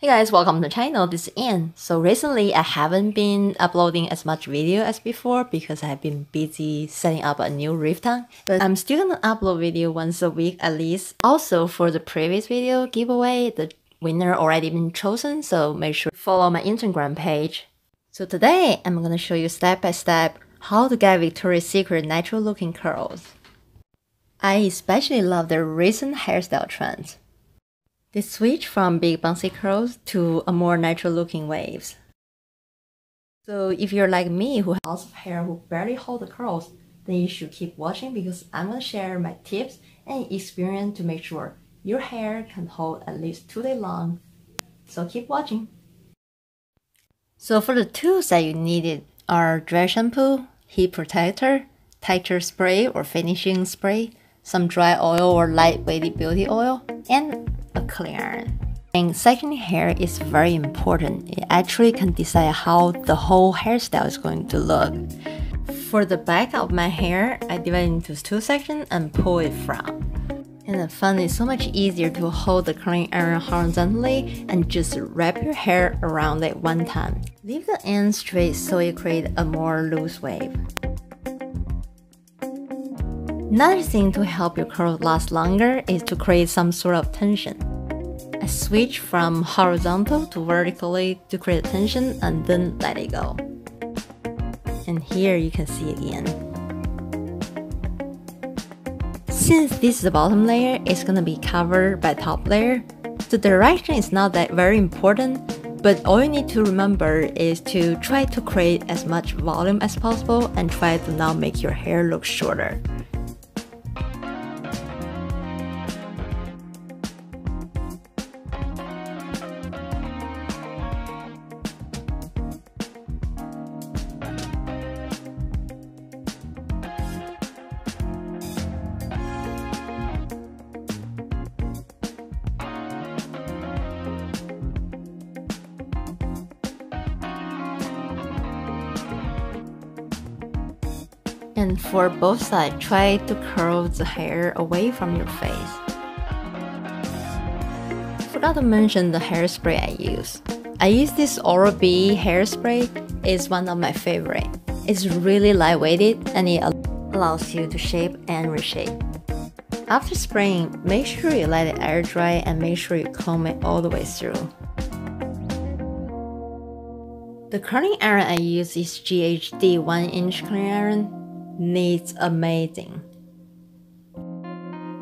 Hey guys, welcome to the channel. This is Ann. So recently I haven't been uploading as much video as before because I've been busy setting up a new reef tongue. But I'm still gonna upload video once a week at least. Also for the previous video giveaway, the winner already been chosen, so make sure to follow my Instagram page. So today I'm gonna show you step by step how to get Victoria's Secret natural looking curls. I especially love the recent hairstyle trends. They switch from big bouncy curls to a more natural looking waves. So if you're like me who has lots of hair who barely hold the curls, then you should keep watching because I'm going to share my tips and experience to make sure your hair can hold at least 2 days long. So keep watching. So for the tools that you needed are dry shampoo, heat protector, texture spray or finishing spray, some dry oil or lightweight beauty oil, and a curling iron. And sectioning hair is very important. It actually can decide how the whole hairstyle is going to look. For the back of my hair, I divide into 2 sections and pull it from. And I find it so much easier to hold the curling iron horizontally and just wrap your hair around it one time. Leave the ends straight so you create a more loose wave. Another thing to help your curls last longer is to create some sort of tension. I switch from horizontal to vertically to create tension and then let it go. And here you can see again. Since this is the bottom layer, it's gonna be covered by top layer. The direction is not that very important, but all you need to remember is to try to create as much volume as possible and try to not make your hair look shorter. And for both sides, try to curl the hair away from your face. Forgot to mention the hairspray I use. I use this Oral-B hairspray. It's one of my favorite. It's really lightweighted and it allows you to shape and reshape. After spraying, make sure you let it air dry and make sure you comb it all the way through. The curling iron I use is GHD 1-inch curling iron. Needs amazing.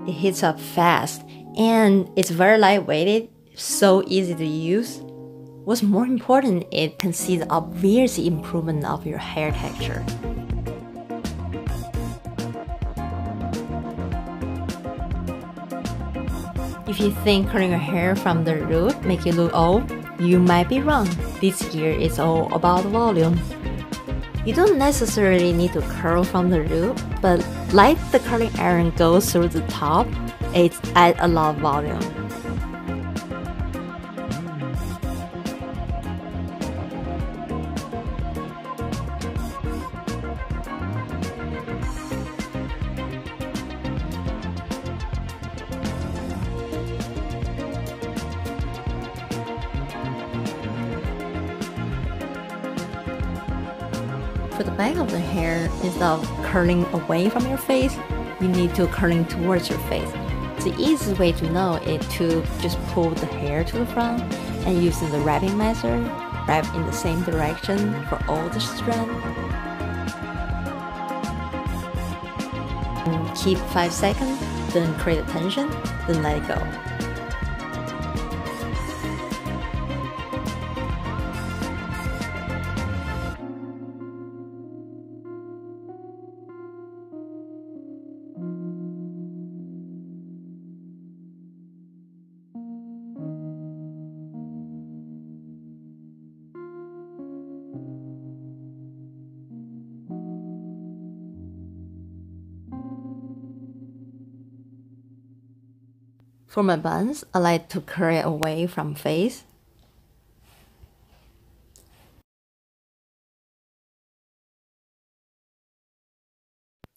It heats up fast and it's very lightweighted, so easy to use. What's more important, it can see the obvious improvement of your hair texture. If you think curling your hair from the root make you look old, you might be wrong. This year is all about volume. You don't necessarily need to curl from the root, but like the curling iron goes through the top, it adds a lot of volume. For the back of the hair, instead of curling away from your face, you need to curling towards your face. The easiest way to know is to just pull the hair to the front and using the wrapping method, wrap in the same direction for all the strands. And keep 5 seconds, then create a tension, then let it go. For my buns, I like to curl it away from face.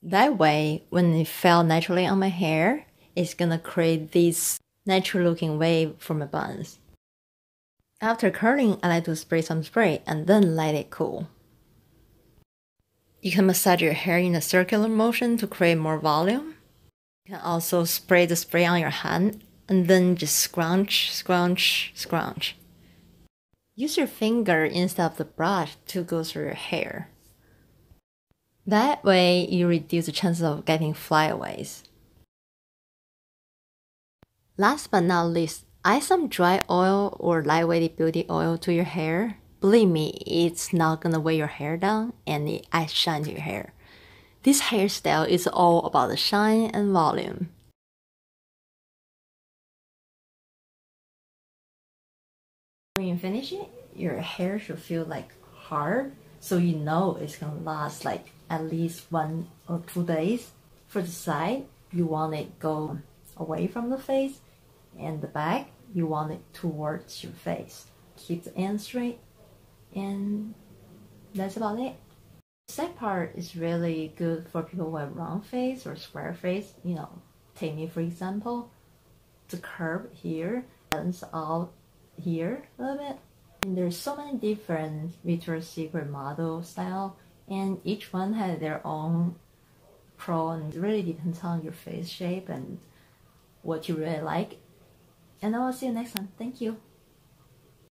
That way, when it fell naturally on my hair, it's gonna create this natural looking wave for my buns. After curling, I like to spray some spray and then let it cool. You can massage your hair in a circular motion to create more volume. You can also spray the spray on your hand and then just scrunch, scrunch, scrunch. Use your finger instead of the brush to go through your hair. That way, you reduce the chances of getting flyaways. Last but not least, add some dry oil or lightweight beauty oil to your hair. Believe me, it's not gonna weigh your hair down and it adds shine to your hair. This hairstyle is all about the shine and volume. When you finish it, your hair should feel like hard, so you know it's gonna last like at least 1 or 2 days. For the side, you want it go away from the face, and the back, you want it towards your face. Keep the end straight, and that's about it. The side part is really good for people who have round face or square face. You know, take me for example. The curve here balance out here a little bit. And there's so many different Victoria's Secret model style, and each one has their own pro, and it really depends on your face shape and what you really like. And I will see you next time. Thank you.